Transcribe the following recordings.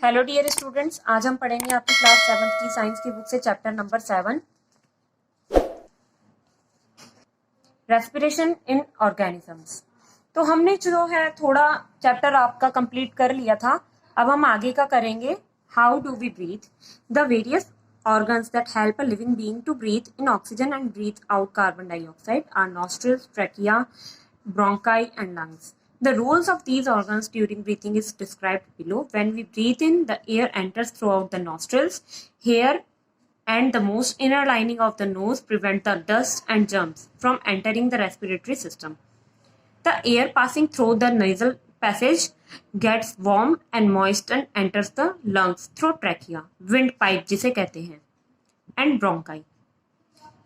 Hello dear students, आज हम पढ़ेंगे आपकी क्लास 7th की साइंस की बुक से chapter number 7 respiration in organisms. तो हमने जो है थोड़ा चैप्टर आपका कंप्लीट कर लिया था। अब हम आगे का करेंगे। How do we breathe, the various organs that help a living being to breathe in oxygen and breathe out carbon dioxide are nostrils, trachea, bronchi and lungs. The roles of these organs during breathing is described below. When we breathe in, the air enters throughout the nostrils. Here and the most inner lining of the nose prevent the dust and germs from entering the respiratory system. The air passing through the nasal passage gets warm and moist and enters the lungs through trachea, windpipe जिसे कहते हैं, and bronchi.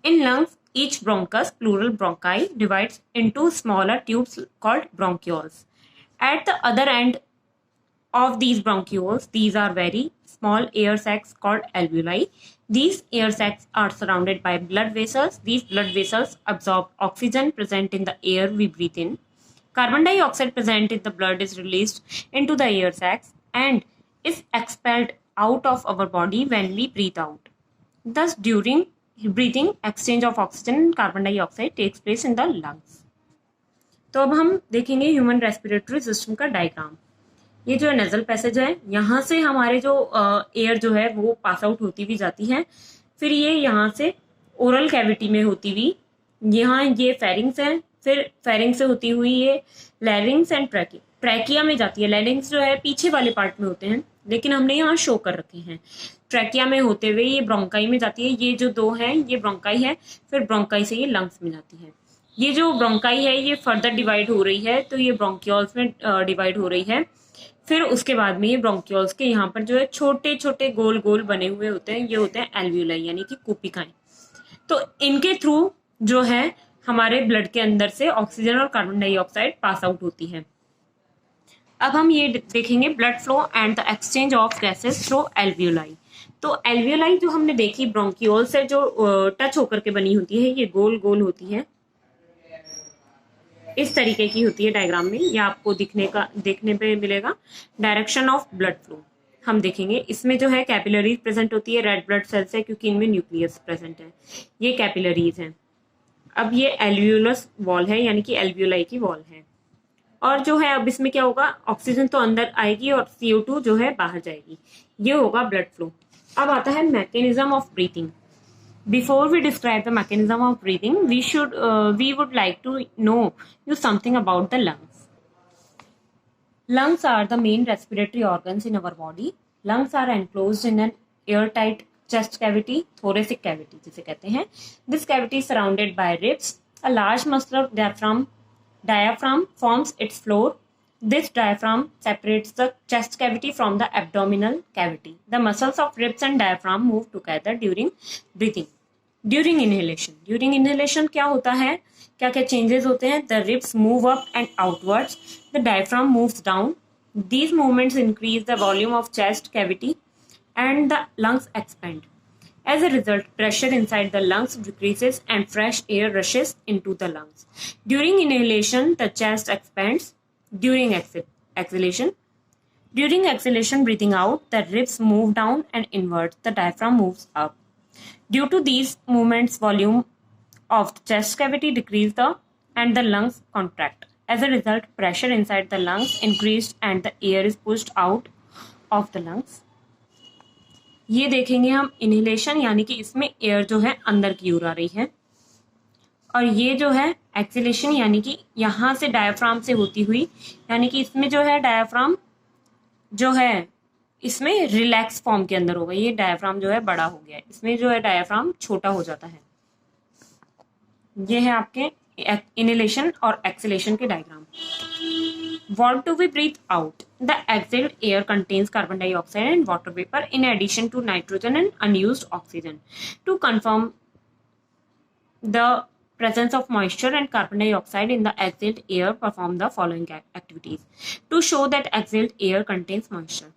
In lungs, each bronchus, plural bronchi, divides into smaller tubes called bronchioles. At the other end of these bronchioles, these are very small air sacs called alveoli. These air sacs are surrounded by blood vessels. These blood vessels absorb oxygen present in the air we breathe in. Carbon dioxide present in the blood is released into the air sacs and is expelled out of our body when we breathe out. Thus, during breathing, exchange of oxygen and carbon dioxide takes place in the lungs. तो अब हम देखेंगे human respiratory system का diagram. ये जो nasal passage है, यहाँ से हमारे जो एयर जो है वो पास आउट होती हुई जाती है। फिर ये यहाँ से ओरल कैविटी में होती हुई यहाँ ये फेरिंग्स है, फिर फेरिंग्स से होती हुई ये लैरिंग्स एंड ट्रैकिया में जाती है। लैरिंग्स जो है पीछे वाले पार्ट में होते हैं, लेकिन हमने यहाँ शो कर रखे हैं। ट्रैकिया में होते हुए ये ब्रोंकाई में जाती है। ये जो दो हैं ये ब्रोंकाई है, फिर ब्रोंकाई से ये लंग्स में जाती है। ये जो ब्रोंकाई है ये फर्दर डिवाइड हो रही है, तो ये ब्रोंकियोल्स में डिवाइड हो रही है। फिर उसके बाद में ये ब्रोंकियोल्स के यहाँ पर जो है छोटे छोटे गोल गोल बने हुए होते हैं, ये होते हैं एल्वियोलाई यानी कि कूपिकाएं। तो इनके थ्रू जो है हमारे ब्लड के अंदर से ऑक्सीजन और कार्बन डाइऑक्साइड पास आउट होती है। अब हम ये देखेंगे blood flow and the exchange of gases through alveoli. तो एल्वियोलाई जो हमने देखी ब्रोंकियोल से जो टच होकर के बनी होती है, ये गोल गोल होती है, इस तरीके की होती है डायग्राम में। ये आपको देखने पे मिलेगा। डायरेक्शन ऑफ ब्लड फ्लो हम देखेंगे। इसमें जो है कैपिलरीज प्रेजेंट होती है, रेड ब्लड सेल्स है क्योंकि इनमें न्यूक्लियस प्रेजेंट है। ये कैपिलरीज हैं। अब ये एल्वियोलस वॉल है यानी कि एल्वियोलाई की वॉल है। और जो है अब इसमें क्या होगा, ऑक्सीजन तो अंदर आएगी और CO2 जो है बाहर जाएगी। ये होगा ब्लड फ्लो। अब आता है mechanism of breathing. Before we describe the mechanism of breathing, we would like to know something about the lungs. Lungs are the main respiratory organs in our body. Lungs are enclosed in an airtight chest cavity, thoracic cavity जिसे कहते हैं. This cavity is surrounded by ribs. A large muscular diaphragm forms its floor. This diaphragm separates the chest cavity from the abdominal cavity. The muscles of ribs and diaphragm move together during breathing. During inhalation क्या होता है, क्या क्या changes होते हैं? The ribs move up and outwards, the diaphragm moves down. These movements increase the volume of chest cavity and the lungs expand. As a result, pressure inside the lungs decreases and fresh air rushes into the lungs. During inhalation, the chest expands. During exhalation, breathing out, the ribs move down and inwards. The diaphragm moves up. Due to these movements, volume of the chest cavity decreased and the lungs contract. As a result, pressure inside the lungs increased and the air is pushed out of the lungs. ये देखेंगे हम inhalation यानी कि इसमें air जो है अंदर की ओर आ रही है, और ये जो है एक्सहेलेशन यानी कि यहाँ से डायफ्राम से होती हुई, यानी कि इसमें जो है डायफ्राम जो है इसमें रिलैक्स फॉर्म के अंदर होगा। ये डायफ्राम जो है बड़ा हो गया है, इसमें जो है डायफ्राम छोटा हो जाता है। ये है आपके इनहेलेशन और एक्सहेलेशन के diagram. What do we breathe out? The exhaled air contains carbon dioxide and water vapor in addition to nitrogen and unused oxygen. To confirm the presence of moisture and carbon dioxide in the exhaled air, perform the following activities to show that exhaled air contains moisture.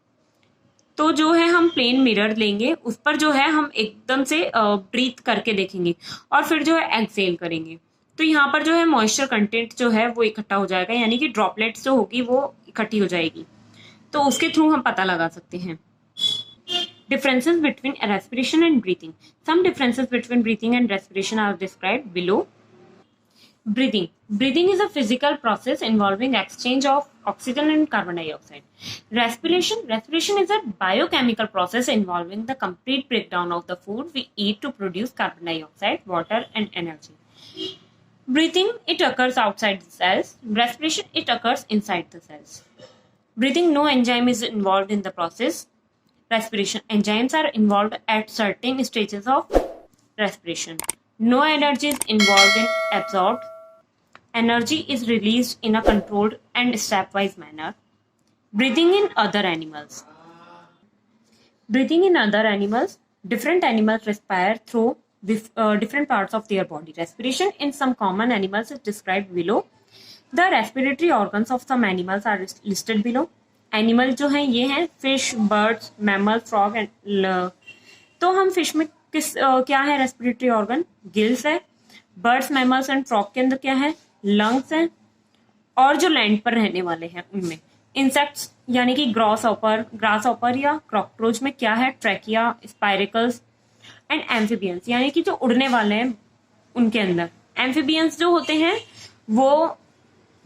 तो जो है हम plane mirror लेंगे, उस पर जो है हम एकदम से ब्रीथ करके देखेंगे और फिर जो है एक्सहेल करेंगे। तो यहाँ पर जो है मॉइस्चर कंटेंट जो है वो इकट्ठा हो जाएगा, यानी कि ड्रॉपलेट्स जो होगी वो इकट्ठी हो जाएगी। तो उसके थ्रू हम पता लगा सकते हैं। Differences between respiration and breathing. Some differences between breathing and respiration are described below. Breathing. Breathing is a physical process involving exchange of oxygen and carbon dioxide. Respiration. Respiration is a biochemical process involving the complete breakdown of the food we eat to produce carbon dioxide, water, and energy. Breathing, it occurs outside the cells. Respiration, it occurs inside the cells. Breathing, no enzyme is involved in the process. Respiration, enzymes are involved at certain stages of respiration. No energy is involved in absorbed. Energy is released in a controlled and stepwise manner. Breathing in other animals. Breathing in other animals, different animals respire through different parts of their body. Respiration in some common animals is described below. The respiratory organs of some animals are listed below. Animal जो हैं ये हैं fish, birds, mammal, frog and तो हम fish में क्या है respiratory organ? Gills है. बर्ड्स, मैमल्स एंड फ्रॉग के अंदर क्या है? लंग्स हैं. और जो लैंड पर रहने वाले हैं उनमें इंसेक्ट्स यानी कि ग्रास ऑपर या कॉकरोच में क्या है? ट्रैकिया, स्पाइरेकल्स एंड एम्फीबियंस यानी कि जो उड़ने वाले हैं उनके अंदर. एम्फीबियंस जो होते हैं वो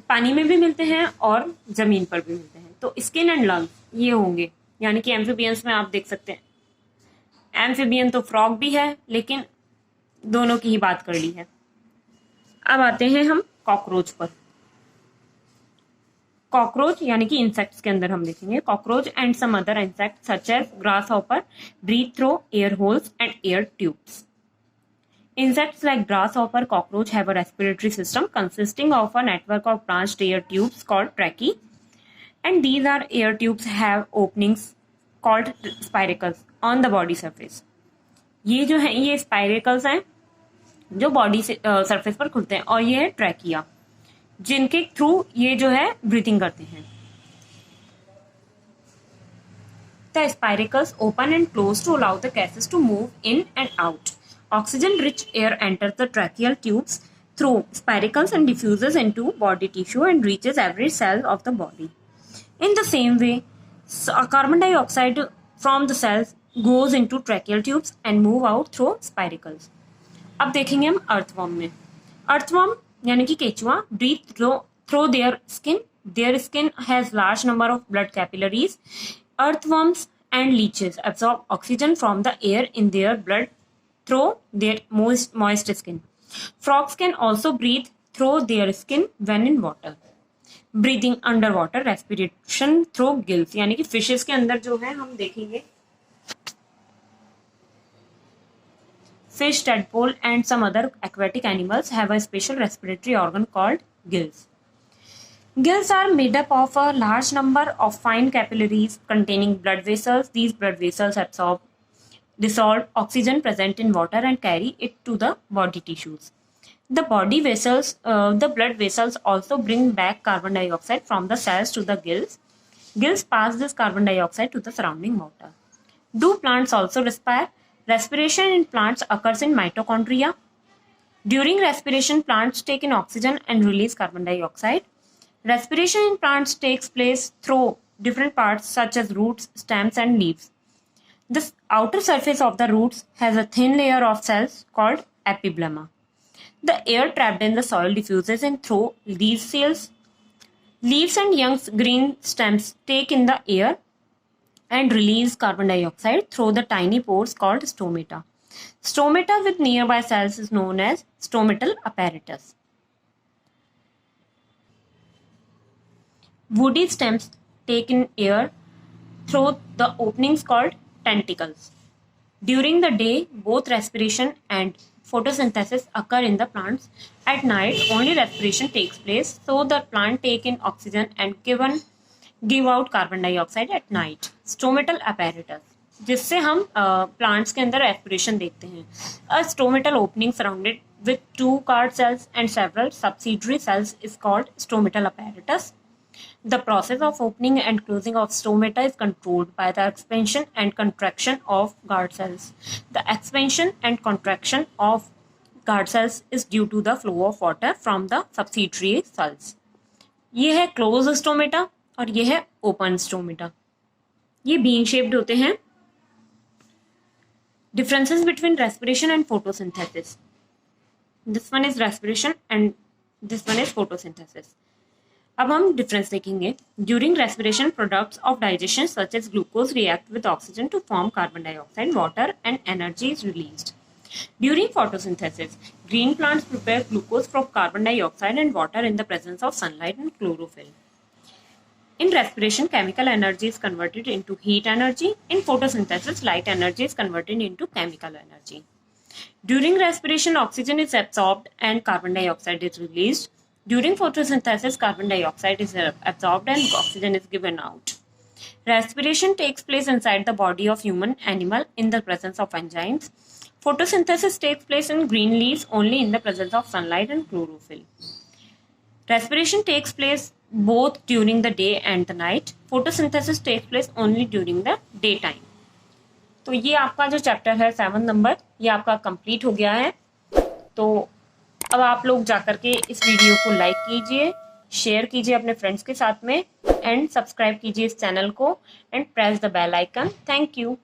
पानी में भी मिलते हैं और जमीन पर भी मिलते हैं. तो स्किन एंड लंग्स ये होंगे यानी कि एम्फीबियंस में आप देख सकते हैं एम्फीबियन तो फ्रॉग भी है लेकिन दोनों की ही बात कर ली है. अब आते हैं हम कॉकरोच पर. कॉकरोच यानी कि इंसेक्ट्स के अंदर हम देखेंगे cockroach and some other insect such as grasshopper breathe through air holes and air tubes. Insects like grasshopper, cockroach have a respiratory system consisting of a network of branched air tubes called tracheae, and these are air tubes have openings called spiracles on the body surface. ये जो है ये spiracles हैं जो body से surface पर खुलते हैं और ये है ट्रैकिया जिनके थ्रू ये जो है ब्रीथिंग करते हैं. The spiracles open and close to allow the gases to move in and out. Oxygen-rich air enters the tracheal tubes through spiracles and diffuses into body tissue and reaches every cell of the body. In the same way, carbon dioxide from the cells goes into tracheal tubes and move out through spiracles. अब देखेंगे हम earthworm में. Earthworm यानी कि केचुआ breathe through their skin. Their skin has large number of blood capillaries. Earthworms and leeches absorb oxygen from the air in their blood through their moist skin. Frogs can also breathe through their skin when in water. Breathing underwater, respiration through gills यानी कि fishes के अंदर जो है हम देखेंगे fish, tadpole and some other aquatic animals have a special respiratory organ called gills. Gills are made up of a large number of fine capillaries containing blood vessels. These blood vessels absorb dissolved oxygen present in water and carry it to the body tissues. The blood vessels also bring back carbon dioxide from the cells to the gills. Gills pass this carbon dioxide to the surrounding water. Do plants also respire? Respiration in plants occurs in mitochondria. During respiration, plants take in oxygen and release carbon dioxide. Respiration in plants takes place through different parts such as roots, stems and leaves. The outer surface of the roots has a thin layer of cells called epiblema. The air trapped in the soil diffuses in through these cells. Leaves and young green stems take in the air and release carbon dioxide through the tiny pores called stomata. Stomata with nearby cells is known as stomatal apparatus. Woody stems take in air through the openings called tentacles. During the day, both respiration and photosynthesis occur in the plants. At night, only respiration takes place, so the plant take in oxygen and give out carbon dioxide at night. Stomatal apparatus, जिससे हम plants के अंदर respiration देखते हैं. A stomatal opening surrounded with two card cells and several subsidiary cells is called stomatal apparatus. The process of opening and closing of stomata is controlled by the expansion and contraction of guard cells. The expansion and contraction of guard cells is due to the flow of water from the subsidiary cells. ये है closed stomata और ये है open stomata. ये bean shaped होते हैं Differences between respiration and photosynthesis. This one is respiration and this one is photosynthesis. अब हम डिफरेंस देखेंगे. During respiration products of digestion such as glucose react with oxygen to form carbon dioxide, water and energy is released. During photosynthesis, green plants prepare glucose from carbon dioxide and water in the presence of sunlight and chlorophyll. In respiration, chemical energy is converted into heat energy. In photosynthesis, light energy is converted into chemical energy. During respiration, oxygen is absorbed and carbon dioxide is released. During photosynthesis, carbon dioxide is absorbed and oxygen is given out. Respiration takes place inside the body of human animal in the presence of enzymes. Photosynthesis takes place in green leaves only in the presence of sunlight and chlorophyll. Respiration takes place both during the day and the night. Photosynthesis takes place only during the daytime. तो ये आपका जो chapter है 7 number, ये आपका complete हो गया है. तो अब आप लोग जाकर के इस वीडियो को लाइक कीजिए, शेयर कीजिए अपने फ्रेंड्स के साथ में, एंड सब्सक्राइब कीजिए इस चैनल को and press the bell icon. Thank you.